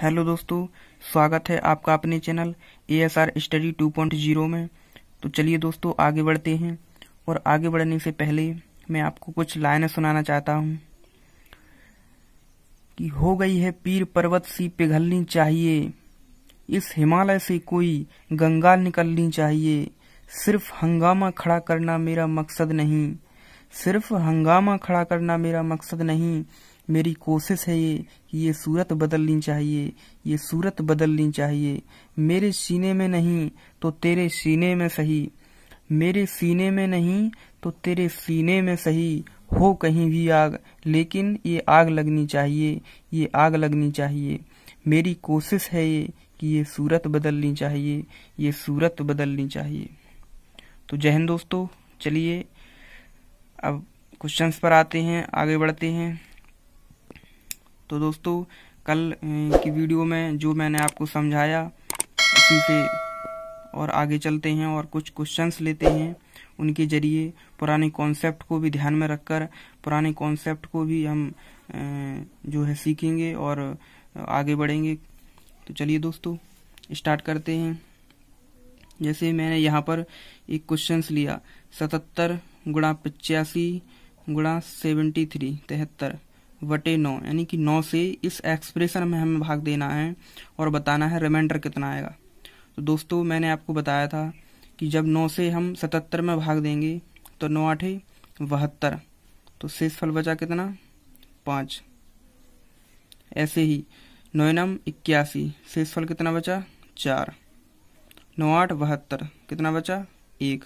Hello दोस्तों, स्वागत है आपका अपने चैनल ASR स्टडी 2.0 में। तो चलिए दोस्तों आगे बढ़ते हैं। और आगे बढ़ने से पहले मैं आपको कुछ लाइनें सुनाना चाहता हूँ कि हो गई है पीर पर्वत सी पिघलनी चाहिए, इस हिमालय से कोई गंगा निकलनी चाहिए। सिर्फ हंगामा खड़ा करना मेरा मकसद नहीं, सिर्फ हंगामा खड़ा करना मेरा मकसद नहीं। मेरी कोशिश है ये कि ये सूरत बदलनी चाहिए, ये सूरत बदलनी चाहिए। मेरे सीने में नहीं तो तेरे सीने में सही, मेरे सीने में नहीं तो तेरे सीने में सही। हो कहीं भी आग, लेकिन ये आग लगनी चाहिए, ये आग लगनी चाहिए। मेरी कोशिश है ये कि ये सूरत बदलनी चाहिए, ये सूरत बदलनी चाहिए। तो जय हिंद दोस्तों। चलिए अब क्वेश्चंस पर आते हैं, आगे बढ़ते हैं। तो दोस्तों कल की वीडियो में जो मैंने आपको समझाया उसी से और आगे चलते हैं और कुछ क्वेश्चंस लेते हैं। उनके जरिए पुराने कॉन्सेप्ट को भी ध्यान में रखकर पुराने कॉन्सेप्ट को भी हम जो है सीखेंगे और आगे बढ़ेंगे। तो चलिए दोस्तों स्टार्ट करते हैं। जैसे मैंने यहाँ पर एक क्वेश्चंस लिया 77 गुणा 85 गुणा 73 73 बटे 9, यानी कि 9 से इस एक्सप्रेशन में हमें भाग देना है और बताना है रिमाइंडर कितना आएगा। तो दोस्तों मैंने आपको बताया था कि जब 9 से हम 77 में भाग देंगे तो 9 8 72, तो शेषफल बचा कितना 5। ऐसे ही 9 9 81, शेषफल कितना बचा 4। 9 8 72, कितना बचा 1।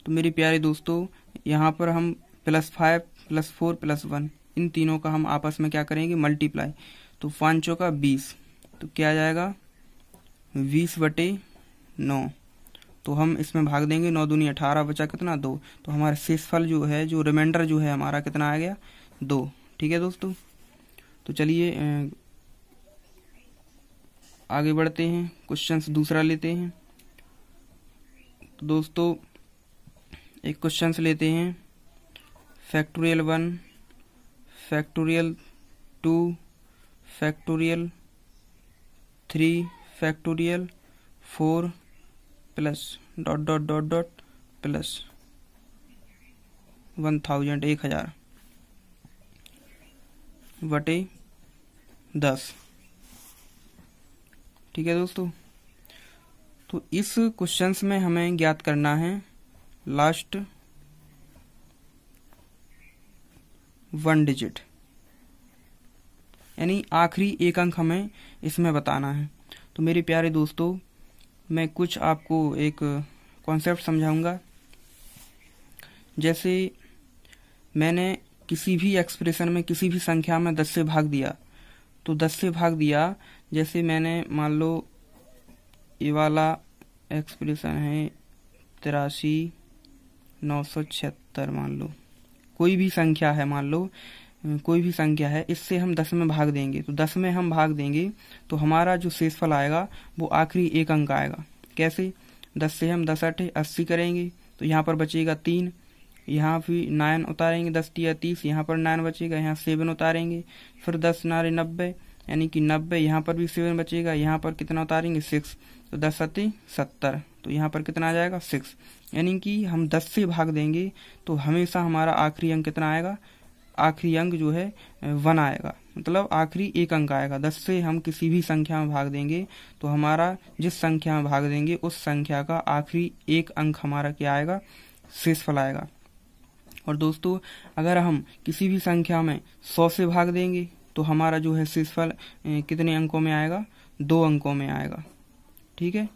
तो मेरे प्यारे दोस्तों यहाँ पर हम +5 +4 +1 इन तीनों का हम आपस में क्या करेंगे मल्टीप्लाई। तो 5 चौका 20, तो क्या आ जाएगा 20 बटे 9। तो हम इसमें भाग देंगे 9 दूनी 18, बचा कितना 2। तो हमारा शेषफल जो है, जो रिमाइंडर जो है हमारा कितना आ गया 2। ठीक है दोस्तों। तो चलिए आगे बढ़ते हैं, क्वेश्चंस दूसरा लेते हैं। तो दोस्तों एक क्वेश्चंस लेते हैं factorial 1 factorial 2 factorial 3 factorial 4 plus dot dot dot dot plus 1000 बटे 10। ठीक है दोस्तों। तो इस क्वेश्चंस में हमें ज्ञात करना है लास्ट 1 डिजिट, यानी आखिरी एक अंक हमें इसमें बताना है। तो मेरे प्यारे दोस्तों मैं कुछ आपको एक कॉन्सेप्ट समझाऊंगा। जैसे मैंने किसी भी एक्सप्रेशन में किसी भी संख्या में 10 से भाग दिया, तो 10 से भाग दिया। जैसे मैंने मान लो ये वाला एक्सप्रेशन है 83,976, मान लो कोई भी संख्या है, मान लो कोई भी संख्या है, इससे हम 10 में भाग देंगे। तो 10 में हम भाग देंगे तो हमारा जो शेषफल आएगा वो आखिरी एक अंक आएगा। कैसे 10 से हम 10 8 80 करेंगे, तो यहाँ पर बचेगा 3, यहाँ भी 9 उतारेंगे, 10 3 30, यहाँ पर 9 बचेगा, यहाँ 7 उतारेंगे, फिर 10 9 90, यानी कि 90, यहाँ पर भी 7 बचेगा, यहाँ पर कितना उतारेंगे 6, तो 10 7 70, तो यहाँ पर कितना आ जाएगा 6। यानी कि हम 10 से भाग देंगे तो हमेशा हमारा आखिरी अंक कितना आएगा, आखिरी अंक जो है 1 आएगा, मतलब आखिरी एक अंक आएगा। 10 से हम किसी भी संख्या में भाग देंगे तो हमारा जिस संख्या में भाग देंगे उस संख्या का आखिरी एक अंक हमारा क्या आएगा, शेषफल आएगा। और दोस्तों अगर हम किसी भी संख्या में 100 से भाग देंगे तो हमारा जो है शेषफल कितने अंकों में आएगा, 2 अंकों में आएगा। ठीक है।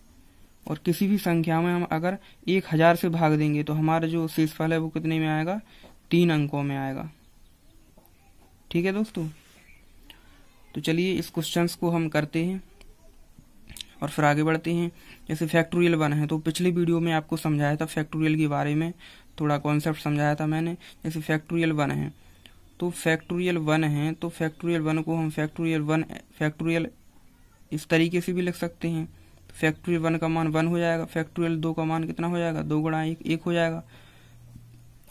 और किसी भी संख्या में हम अगर 1000 से भाग देंगे तो हमारा जो शेषफल है वो कितने में आएगा, 3 अंकों में आएगा। ठीक है दोस्तों। तो चलिए इस क्वेश्चंस को हम करते हैं और फिर आगे बढ़ते हैं। जैसे फैक्टोरियल 1 है, तो पिछले वीडियो में आपको समझाया था फैक्टोरियल के बारे में, थोड़ा कॉन्सेप्ट समझाया था मैंने। जैसे फैक्टोरियल 1 है, तो फैक्टोरियल 1 है, तो फैक्टोरियल 1 को हम फैक्टोरियल इस तरीके से भी लिख सकते हैं। फैक्टोरियल 1 का मान 1 हो जाएगा, फैक्टोरियल 2 का मान कितना हो जाएगा, 2 गुणा 1 1 हो जाएगा।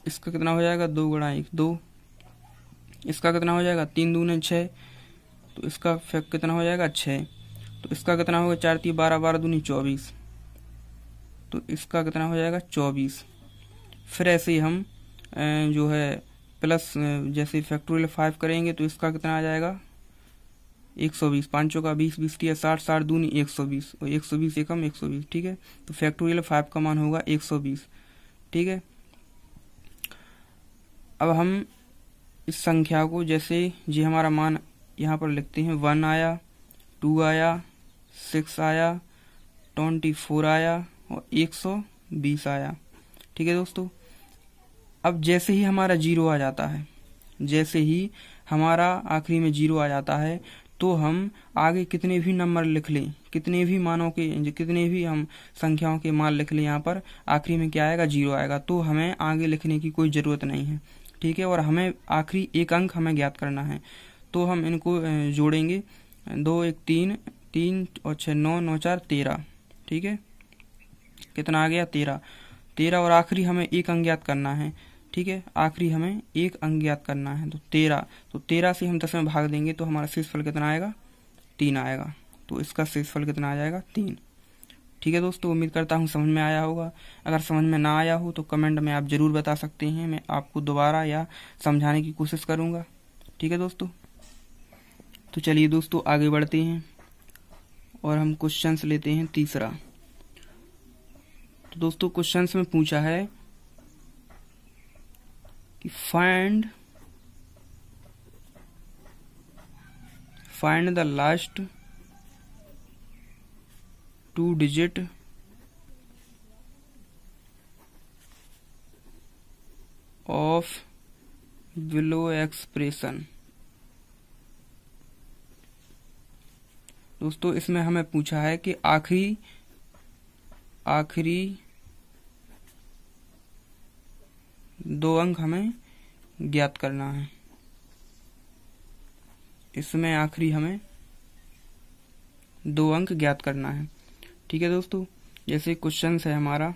इसका कितना हो जाएगा 2 गुणा 1 2, इसका कितना हो जाएगा 3 दूने 6, तो इसका फैक्ट कितना हो जाएगा 6। तो इसका कितना होगा 4 3 12 12 दूनी 24, तो इसका कितना हो जाएगा 24। फिर ऐसे ही हम जो है प्लस जैसे फैक्टोरियल 5 करेंगे तो इसका कितना आ जाएगा 120, 5 चौका 20 20 टिया 60 60 दूनी 120 और 120 एकम 120। ठीक है, तो फैक्टोरियल 5 का मान होगा 120। ठीक है, अब हम इस संख्या को जैसे जी हमारा मान यहाँ पर लिखते हैं, 1 आया, 2 आया, 6 आया, 24 आया और 120 आया। ठीक है दोस्तों, अब जैसे ही हमारा 0 आ जाता है, जैसे ही हमारा आखिरी में 0 आ जाता है, तो हम आगे कितने भी नंबर लिख लें, कितने भी मानों के, कितने भी हम संख्याओं के मान लिख लें, यहाँ पर आखिरी में क्या आएगा 0 आएगा, तो हमें आगे लिखने की कोई ज़रूरत नहीं है। ठीक है, और हमें आखिरी एक अंक हमें ज्ञात करना है, तो हम इनको जोड़ेंगे, 2 1 3 3 और 6 9 9 4 13। ठीक है, कितना आ गया 13 13, और आखिरी हमें एक अंक ज्ञात करना है। ठीक है, आखिरी हमें एक अंक ज्ञात करना है, तो 13, तो 13 से हम 10 में भाग देंगे तो हमारा शेषफल कितना आएगा 3 आएगा, तो इसका शेषफल कितना आ जाएगा 3। ठीक है दोस्तों, उम्मीद करता हूँ समझ में आया होगा। अगर समझ में ना आया हो तो कमेंट में आप ज़रूर बता सकते हैं, मैं आपको दोबारा या समझाने की कोशिश करूँगा। ठीक है दोस्तों, तो चलिए दोस्तों आगे बढ़ते हैं और हम क्वेश्चंस लेते हैं तीसरा। तो दोस्तों क्वेश्चंस में पूछा है कि find the last 2 digit of below expression. दोस्तों इसमें हमें पूछा है कि आखिरी 2 अंक हमें ज्ञात करना है। इसमें आखिरी हमें 2 अंक ज्ञात करना है। ठीक है दोस्तों, जैसे क्वेश्चन है हमारा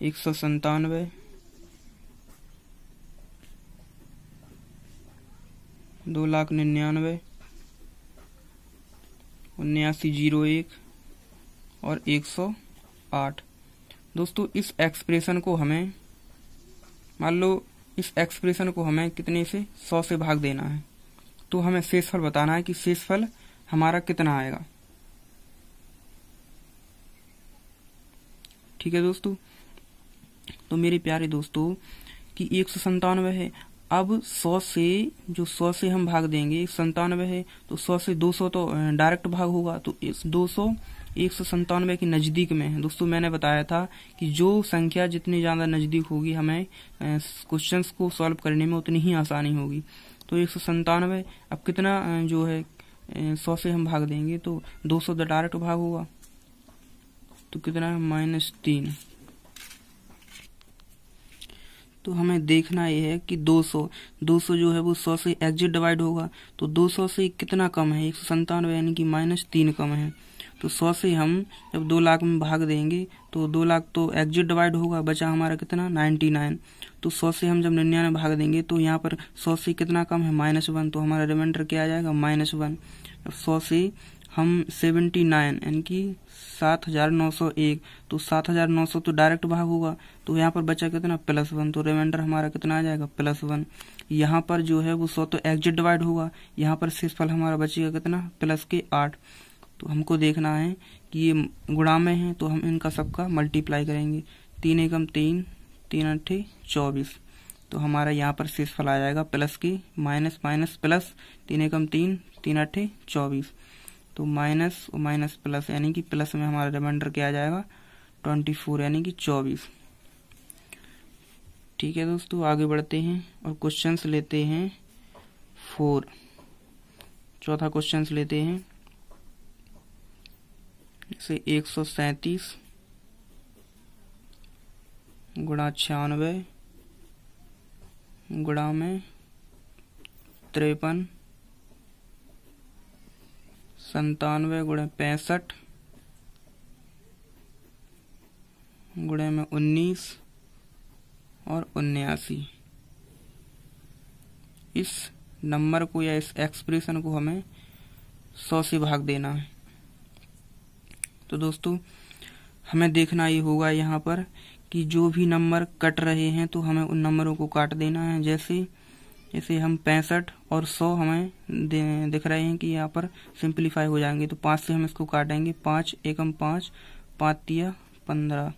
197 2,99,000 79,01 और 108। दोस्तों इस एक्सप्रेशन को हमें, मान लो इस एक्सप्रेशन को हमें कितने से 100 से भाग देना है, तो हमें शेषफल बताना है कि शेषफल हमारा कितना आएगा। ठीक है दोस्तों, तो मेरे प्यारे दोस्तों कि 197 है, अब 100 से हम भाग देंगे, 97 है तो 100 से 200 तो डायरेक्ट भाग होगा, तो इस 200 197 के नज़दीक में है। दोस्तों मैंने बताया था कि जो संख्या जितनी ज़्यादा नज़दीक होगी हमें क्वेश्चंस को सॉल्व करने में उतनी ही आसानी होगी। तो 197 अब कितना जो है 100 से हम भाग देंगे तो 200 तो डायरेक्ट भाग होगा, तो कितना है -3। तो हमें देखना ये है कि 200 जो है वो 100 से एग्जिट डिवाइड होगा, तो 200 से कितना कम है 197 यानी कि -3 कम है। तो 100 से हम जब 2 लाख में भाग देंगे तो 2 लाख तो एग्जिट डिवाइड होगा, बचा हमारा कितना 99। तो 100 से हम जब 99 में भाग देंगे तो यहाँ पर 100 से कितना कम है -1, तो हमारा रिमाइंडर क्या आ जाएगा -1। अब 100 से हम 79 यानी कि 7,901, तो 7,900 तो डायरेक्ट भाग होगा, तो यहाँ पर बचा कितना +1, तो रिमाइंडर हमारा कितना आ जाएगा +1। यहाँ पर जो है वो 100 तो एग्जिट डिवाइड होगा, यहाँ पर शेषफल हमारा बचेगा कितना +8। तो हमको देखना है कि ये गुणा में है तो हम इनका सबका मल्टीप्लाई करेंगे, 3 एकम 3 3 अट्ठे 24, तो हमारा यहाँ पर शेषफल आ जाएगा प्लस के माइनस माइनस प्लस, 3 एकम 3 3 अट्ठे 24, तो माइनस और माइनस प्लस यानी कि प्लस में हमारा रिमाइंडर क्या आ जाएगा 24 यानी कि 24। ठीक है दोस्तों, आगे बढ़ते हैं और क्वेश्चंस लेते हैं 4। चौथा क्वेश्चंस लेते हैं जैसे 137 गुणा 96 गुणा में 53 97 गुणे 65 गुणे में 19 और 79। इस नंबर को या इस एक्सप्रेशन को हमें 100 से भाग देना है। तो दोस्तों हमें देखना ये होगा यहाँ पर कि जो भी नंबर कट रहे हैं तो हमें उन नंबरों को काट देना है। जैसे हम 65 और 100 हमें दिख रहे हैं कि यहाँ पर सिंप्लीफाई हो जाएंगे, तो 5 से हम इसको काटेंगे। 5 एकम 5, 5 तिया 15,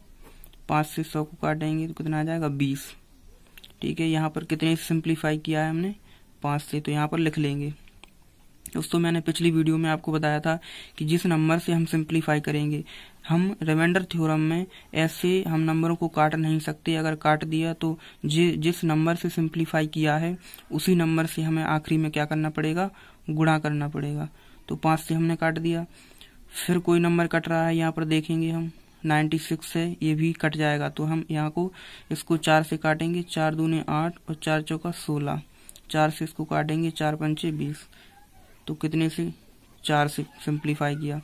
5 से 100 को काटेंगे तो कितना आ जाएगा 20। ठीक है, यहाँ पर कितने से सिंप्लीफाई किया है हमने 5 से, तो यहाँ पर लिख लेंगे। दोस्तों मैंने पिछली वीडियो में आपको बताया था कि जिस नंबर से हम सिंप्लीफाई करेंगे, हम रिमाइंडर थ्योरम में ऐसे हम नंबरों को काट नहीं सकते। अगर काट दिया तो जिस नंबर से सिंप्लीफाई किया है उसी नंबर से हमें आखिरी में क्या करना पड़ेगा, गुणा करना पड़ेगा। तो 5 से हमने काट दिया। फिर कोई नंबर कट रहा है, यहाँ पर देखेंगे हम 96 है, ये भी कट जाएगा। तो हम यहाँ को इसको 4 से काटेंगे, 4 दूने 8 और 4 चौका 16। 4 से इसको काटेंगे, 4 पंचे 20। तो कितने से 4 से सिंप्लीफाई किया।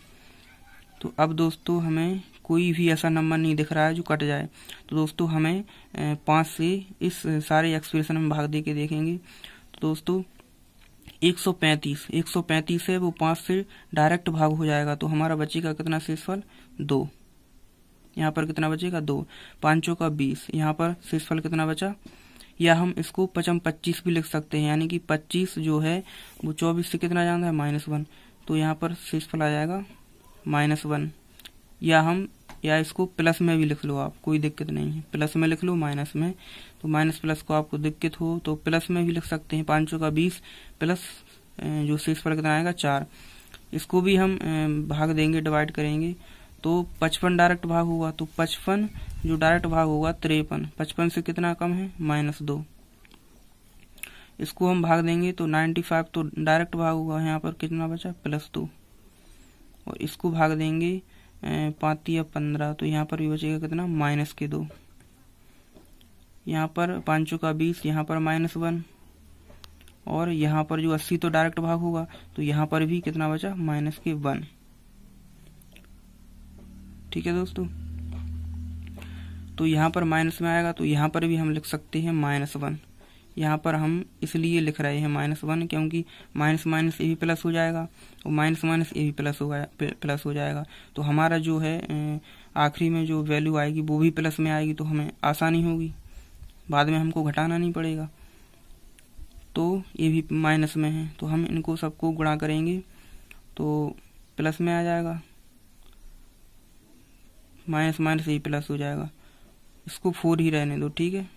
तो अब दोस्तों हमें कोई भी ऐसा नंबर नहीं दिख रहा है जो कट जाए। तो दोस्तों हमें 5 से इस सारे एक्सप्रेशन में भाग दे के देखेंगे। तो दोस्तों 135 है, वो 5 से डायरेक्ट भाग हो जाएगा। तो हमारा बचेगा कितना शेषफल 2। यहाँ पर कितना बचेगा 2। 5 का 20, यहाँ पर शेषफल कितना बचा, या हम इसको 25 भी लिख सकते हैं, यानी कि 25 जो है वो 24 से कितना जाना है -1। तो यहाँ पर शेषफल आ जाएगा -1। या इसको प्लस में भी लिख लो आप, कोई दिक्कत नहीं है, प्लस में लिख लो माइनस में। तो माइनस प्लस को आपको दिक्कत हो तो प्लस में भी लिख सकते हैं। 5 का 20 प्लस जो शेषफल कितना आएगा 4। इसको भी हम भाग देंगे, डिवाइड करेंगे। तो 55 डायरेक्ट भाग होगा, तो 55 जो डायरेक्ट भाग होगा 53। 55 से कितना कम है -2। इसको हम भाग देंगे तो 95 तो डायरेक्ट भाग होगा, यहाँ पर कितना बचा +2। और इसको भाग देंगे 5 या 15, तो यहाँ पर भी बचेगा कितना -2। यहाँ पर 5 का 20, यहाँ पर -1। और यहाँ पर जो 80 तो डायरेक्ट भाग होगा, तो यहाँ पर भी कितना बचा -1। ठीक है दोस्तों, तो यहाँ पर माइनस में आएगा, तो यहाँ पर भी हम लिख सकते हैं -1। यहाँ पर हम इसलिए लिख रहे हैं -1 क्योंकि माइनस माइनस ये भी प्लस हो जाएगा और माइनस माइनस ये भी प्लस हो जाएगा। तो हमारा जो है आखिरी में जो वैल्यू आएगी वो भी प्लस में आएगी, तो हमें आसानी होगी, बाद में हमको घटाना नहीं पड़ेगा। तो ये भी माइनस में है, तो हम इनको सबको गुणा करेंगे तो प्लस में आ जाएगा, माइनस माइनस ये प्लस हो जाएगा। इसको 4 ही रहने दो, ठीक है,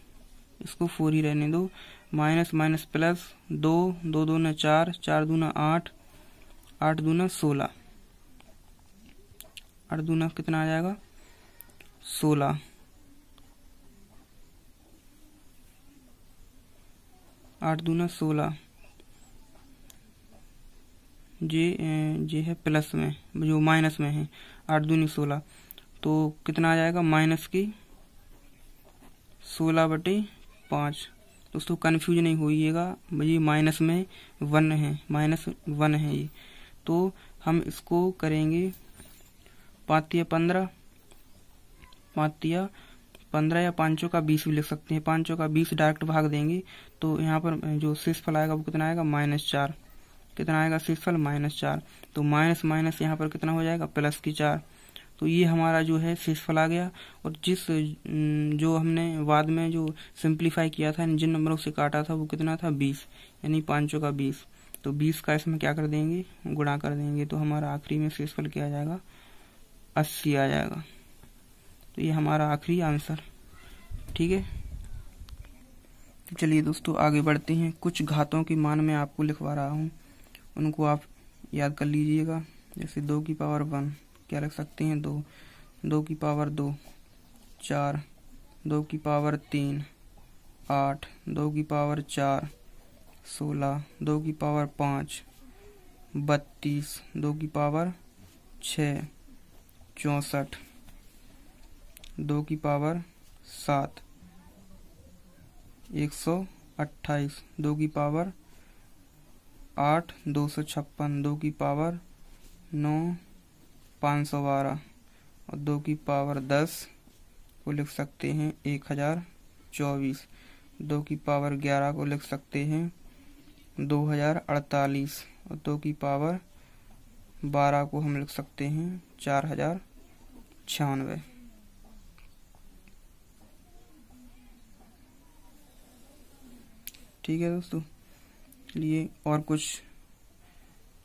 इसको 4 ही रहने दो। माइनस माइनस प्लस 2, 2 दूना 4, 4 दूना 8, 8 दूना 16, 8 दूना कितना आ जाएगा 16, 8 दूना 16। ये है प्लस में, जो माइनस में है 8 दूनी 16, तो कितना आ जाएगा -16/5। दोस्तों कन्फ्यूज नहीं होइएगा, ये माइनस में 1 है, -1 है ये। तो हम इसको करेंगे 5 या 15, 5 या 15 या 5 का 20 भी लिख सकते हैं। 5 का 20 डायरेक्ट भाग देंगे तो यहाँ पर जो शेषफल आएगा वो कितना आएगा -4। कितना आएगा शेषफल -4। तो माइनस माइनस यहाँ पर कितना हो जाएगा +4। तो ये हमारा जो है शेषफल आ गया। और जो हमने बाद में जो सिंप्लीफाई किया था, जिन नंबरों से काटा था वो कितना था 20, यानी 5 का 20। तो 20 का इसमें क्या कर देंगे, गुणा कर देंगे, तो हमारा आखिरी में शेषफल क्या आ जाएगा 80 आ जाएगा। तो ये हमारा आखिरी आंसर, ठीक है। तो चलिए दोस्तों आगे बढ़ते हैं। कुछ घातों की मान मैं आपको लिखवा रहा हूँ, उनको आप याद कर लीजिएगा। जैसे 2 की पावर 1 क्या रख सकते हैं 2, 2 की पावर 2 4, 2 की पावर 3 8, 2 की पावर 4 16, 2 की पावर 5 32, 2 की पावर 6 64, 2 की पावर 7 128, 2 की पावर 8 256, 2 की पावर 9 512 और 2 की पावर 10 को लिख सकते हैं 1024। 2 की पावर 11 को लिख सकते हैं 2048 और 2 की पावर 12 को हम लिख सकते हैं 4096। ठीक है दोस्तों, चलिए और कुछ।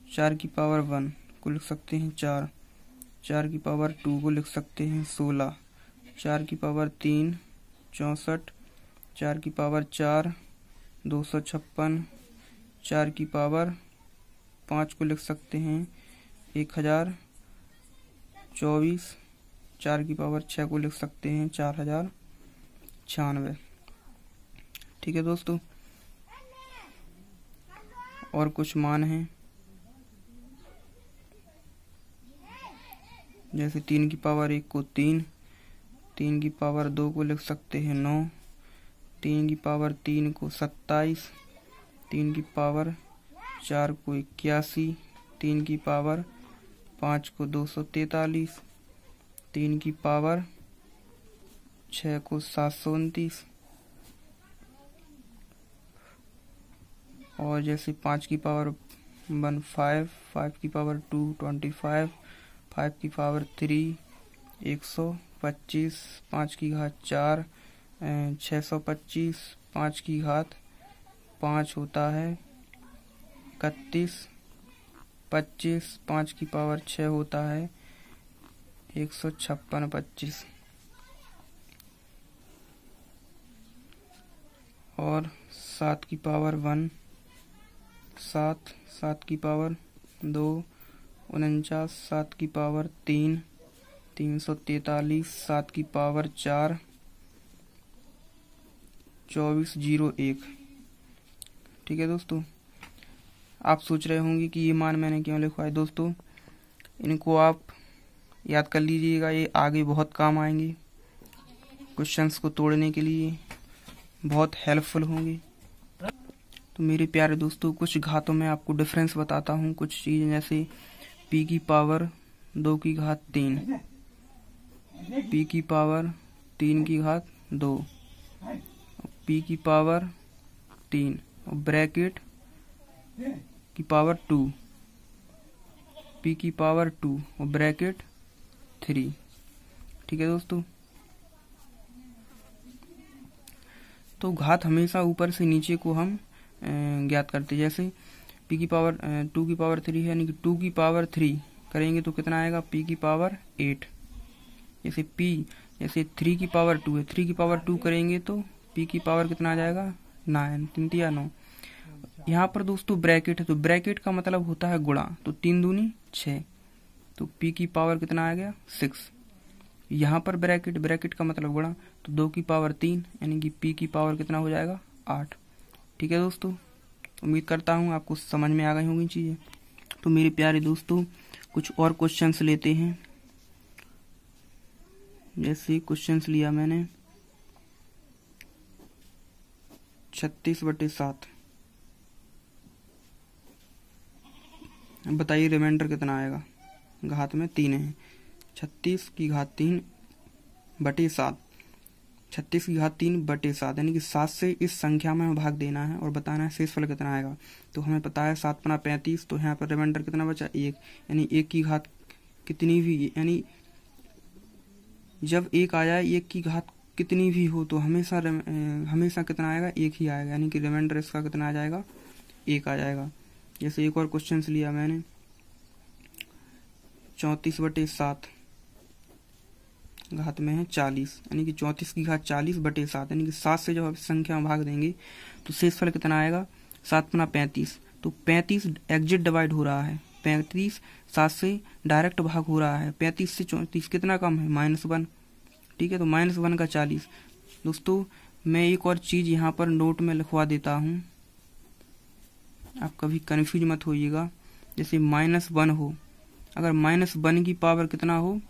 4 की पावर 1 को लिख सकते हैं 4, 4 की पावर 2 को लिख सकते हैं 16, 4 की पावर 3 64, 4 की पावर 4 256, 4 की पावर 5 को लिख सकते हैं 1024, 4 की पावर 6 को लिख सकते हैं 4096। ठीक है दोस्तों, और कुछ मान हैं, जैसे 3 की पावर 1 को 3, 3 की पावर 2 को लिख सकते हैं 9, 3 की पावर 3 को 27, 3 की पावर 4 को 81, 3 की पावर 5 को 243, 3 की पावर 6 को 729, और जैसे 5 की पावर 1 5, 5 की पावर 2 25, 5 की पावर 3 125, 5 की घात 4 625, 5 की घात 5 होता है 31, 25, 5 की पावर 6 होता है 156 25, और 7 की पावर 1 7, 7 की पावर 2 49, 7 की पावर 3 343, 7 की पावर 4 2401। ठीक है दोस्तों, आप सोच रहे होंगे कि ये मान मैंने क्यों लिखवाए। दोस्तों, इनको आप याद कर लीजिएगा, ये आगे बहुत काम आएंगे, क्वेश्चंस को तोड़ने के लिए बहुत हेल्पफुल होंगे। तो मेरे प्यारे दोस्तों, कुछ घातों में आपको डिफरेंस बताता हूँ। कुछ चीज़ जैसे p की पावर 2 की घात 3, p की पावर 3 की घात 2, p की पावर 3 और ब्रैकेट की पावर 2, p की पावर 2 और ब्रैकेट 3। ठीक है दोस्तों, तो घात हमेशा ऊपर से नीचे को हम ज्ञात करते हैं। जैसे p की पावर 2 की पावर 3 है, यानी कि 2 की पावर 3 करेंगे तो कितना आएगा p की पावर 8। जैसे 3 की पावर 2 है, 3 की पावर 2 करेंगे तो p की पावर कितना आ जाएगा 9, 3 या 9। यहाँ पर दोस्तों ब्रैकेट है, तो ब्रैकेट का मतलब होता है गुणा, तो 3 दूनी 6, तो p की पावर कितना आ गया 6। यहाँ पर ब्रैकेट का मतलब गुणा, तो 2 की पावर 3 यानी कि p की पावर कितना हो जाएगा 8। ठीक है दोस्तों, उम्मीद करता हूँ आपको समझ में आ गई होंगी चीज़ें। तो मेरे प्यारे दोस्तों, कुछ और क्वेश्चंस लेते हैं। जैसे क्वेश्चंस लिया मैंने 36/7, बताइए रिमाइंडर कितना आएगा। घात में 3 है, 36 की घात 3/7, 36 की घात 3/7 यानी कि 7 से इस संख्या में भाग देना है और बताना है शेषफल कितना आएगा। तो हमें पता है 7 × 35, तो यहाँ पर रिमाइंडर कितना बचा 1, यानी 1 की घात कितनी भी, यानी जब 1 आ जाए 1 की घात कितनी भी हो तो हमेशा कितना आएगा 1 ही आएगा, यानी कि रिमाइंडर इसका कितना आ जाएगा 1 आ जाएगा। जैसे एक और क्वेश्चन लिया मैंने 34/7, घात में है 40, यानी कि 34 की घात 40/7, यानी कि 7 से जब आप संख्या में भाग देंगे तो शेषफल कितना आएगा 7 × 35, तो 35 एग्जिट डिवाइड हो रहा है, 35 7 से डायरेक्ट भाग हो रहा है, 35 से 34 कितना कम है -1। ठीक है, तो -1 का 40। दोस्तों, मैं एक और चीज़ यहाँ पर नोट में लिखवा देता हूँ, आप कभी कन्फ्यूज मत होइएगा। जैसे -1 हो, अगर -1 की पावर कितना हो,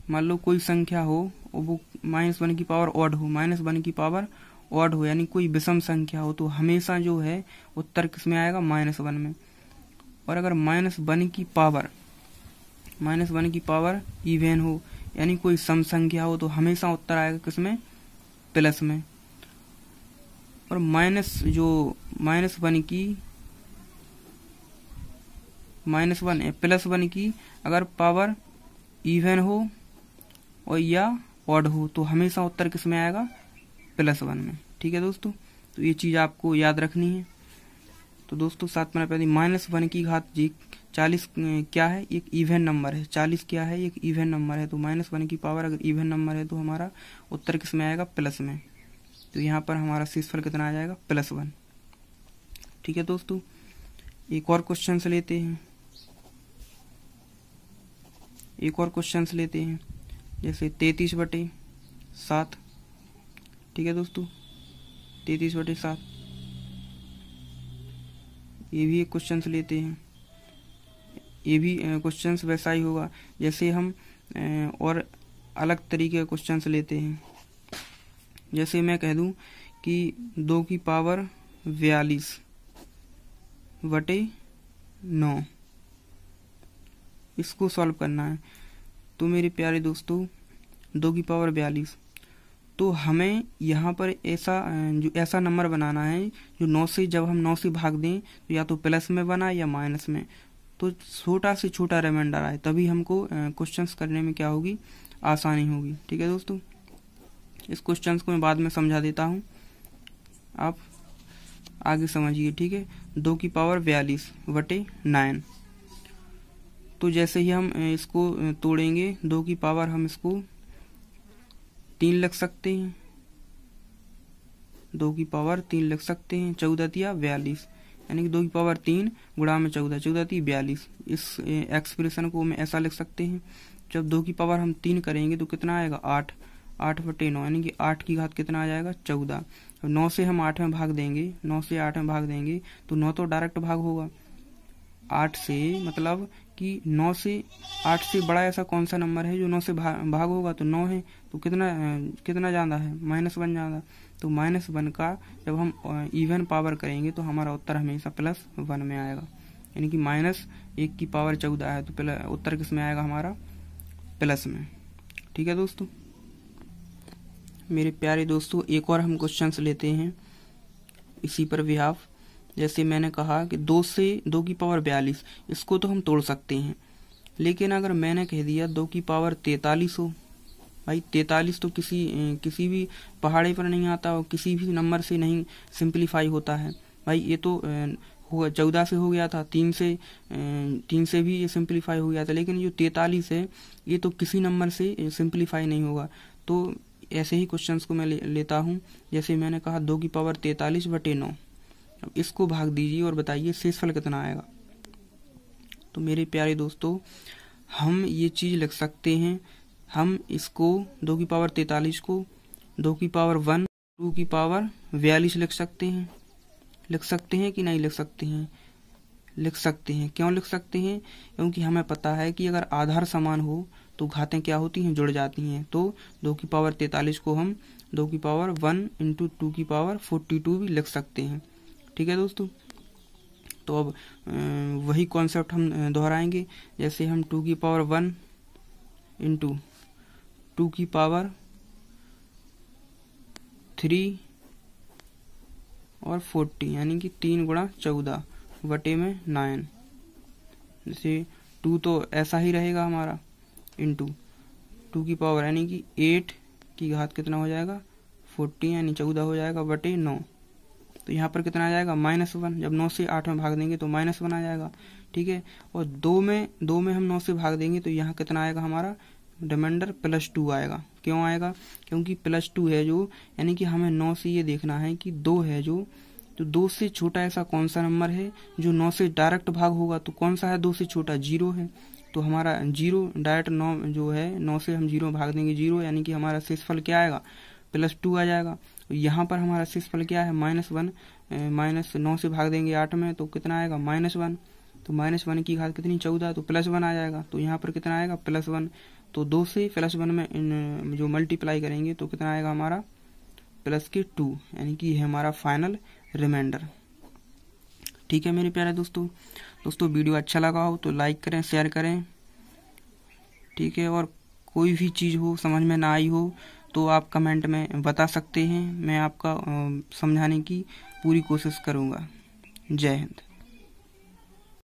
मान लो कोई संख्या हो और वो -1 की पावर ऑड हो, -1 की पावर ऑड हो, यानी कोई विषम संख्या हो, तो हमेशा जो है उत्तर किस में आएगा -1 में। और अगर -1 की पावर इवन हो, यानी कोई सम संख्या हो, तो हमेशा उत्तर आएगा किसमें प्लस में। और -1 की -1 +1 की अगर पावर इवन हो और या ऑड हो तो हमेशा उत्तर किस में आएगा, +1 में। ठीक है दोस्तों, तो ये चीज़ आपको याद रखनी है। तो दोस्तों 7 मैंने पहले -1 की घात 40 क्या है, एक इवन नंबर है। 40 क्या है, एक इवन नंबर है। तो -1 की पावर अगर इवन नंबर है तो हमारा उत्तर किस में आएगा, प्लस में। तो यहाँ पर हमारा शेषफल कितना आ जाएगा, +1। ठीक है दोस्तों, एक और क्वेश्चन लेते हैं। जैसे 33/7। ठीक है दोस्तों, 33/7 ये भी एक क्वेश्चन लेते हैं। ये भी क्वेश्चन वैसा ही होगा जैसे हम और अलग तरीके के क्वेश्चन लेते हैं। जैसे मैं कह दूं कि 2 की पावर 42/9 इसको सॉल्व करना है। तो मेरे प्यारे दोस्तों 2 की पावर 42, तो हमें यहाँ पर ऐसा नंबर बनाना है जो 9 से, जब हम 9 से भाग दें तो या तो प्लस में बना या माइनस में, तो छोटा से छोटा रिमाइंडर आए, तभी हमको क्वेश्चंस करने में क्या होगी, आसानी होगी। ठीक है दोस्तों, इस क्वेश्चंस को मैं बाद में समझा देता हूँ, आप आगे समझिए। ठीक है, 2 की पावर 42/9। तो जैसे ही हम इसको तोड़ेंगे 2 की पावर, हम इसको 3 लिख सकते हैं। 2 की पावर 3 लिख सकते हैं। 14 तिया 42, यानी कि 2 की पावर 3 गुणा में 14, 14 ती 42। इस एक्सप्रेशन को हम ऐसा लिख सकते हैं। जब 2 की पावर हम 3 करेंगे तो कितना आएगा, 8, 8/9, यानी कि 8 की घात कितना आ जाएगा, 14। 9 से हम 8 में भाग देंगे, 9 से 8 में भाग देंगे तो 9 तो डायरेक्ट भाग होगा। 8 से मतलब कि 9 से 8 से बड़ा ऐसा कौन सा नंबर है जो 9 से भाग होगा, तो 9 है। तो कितना ज्यादा है, -1 ज्यादा। तो -1 का जब हम इवन पावर करेंगे तो हमारा उत्तर हमेशा +1 में आएगा, यानी कि -1 की पावर 14 है तो उत्तर किस में आएगा, हमारा प्लस में। ठीक है दोस्तों, मेरे प्यारे दोस्तों एक और हम क्वेश्चन लेते हैं इसी पर बिहाफ। जैसे मैंने कहा कि 2 से 2 की पावर 42, इसको तो हम तोड़ सकते हैं, लेकिन अगर मैंने कह दिया 2 की पावर 43 हो, भाई 43 तो किसी भी पहाड़े पर नहीं आता और किसी भी नंबर से नहीं सिंप्लीफाई होता है। भाई ये तो 14 से हो गया था, 3 से भी ये सिंप्लीफाई हो गया था, लेकिन जो 43 है ये तो किसी नंबर से सिंप्लीफाई नहीं होगा। तो ऐसे ही क्वेश्चंस को मैं लेता हूँ। जैसे मैंने कहा 2 की पावर 43/9, अब इसको भाग दीजिए और बताइए शेषफल कितना आएगा। तो मेरे प्यारे दोस्तों हम ये चीज लिख सकते हैं, हम इसको 2 की पावर 43 को 2 की पावर 1, 2 की पावर 42 लिख सकते हैं। लिख सकते हैं कि नहीं लिख सकते हैं, लिख सकते हैं। क्यों लिख सकते हैं, क्योंकि हमें पता है कि अगर आधार समान हो तो घातें क्या होती हैं, जुड़ जाती हैं। तो 2 की पावर 43 को हम 2 की पावर 1 × 2 की पावर 42 भी लिख सकते हैं। ठीक है दोस्तों, तो अब वही कॉन्सेप्ट हम दोहराएंगे। जैसे हम 2 की पावर 1 × 2 की पावर 3 और 40, यानी कि 3 × 14/9। जैसे 2 तो ऐसा ही रहेगा हमारा, इंटू 2 की पावर यानी कि 8 की घात कितना हो जाएगा, 40, यानी 14 हो जाएगा /9। तो यहाँ पर कितना आ जाएगा, -1। जब 9 से 8 में भाग देंगे तो -1 आ जाएगा। ठीक है, और 2 में हम 9 से भाग देंगे तो यहाँ कितना आएगा, हमारा रिमाइंडर +2 आएगा। क्यों आएगा, क्योंकि +2 है जो, यानी कि हमें 9 से ये देखना है कि 2 है जो, तो 2 से छोटा ऐसा कौन सा नंबर है जो 9 से डायरेक्ट भाग होगा। तो कौन सा है 2 से छोटा, 0 है। तो हमारा 0 डायरेक्ट 9 जो है, 9 से हम 0 भाग देंगे 0, यानी कि हमारा शेषफल क्या आएगा, +2 आ जाएगा। यहाँ पर हमारा शेषफल क्या है, -1, -9 से भाग देंगे 8 में तो कितना आएगा, -1। तो -1 की घात कितनी, 14, तो +1 आ जाएगा। तो यहाँ पर कितना आएगा, +1। तो 2 से +1 में जो मल्टीप्लाई करेंगे तो कितना आएगा हमारा, +2, यानी कि यह हमारा फाइनल रिमाइंडर। ठीक है मेरे प्यारे दोस्तों, वीडियो अच्छा लगा हो तो लाइक करें, शेयर करें। ठीक है, और कोई भी चीज़ हो समझ में ना आई हो तो आप कमेंट में बता सकते हैं, मैं आपका समझाने की पूरी कोशिश करूँगा। जय हिंद।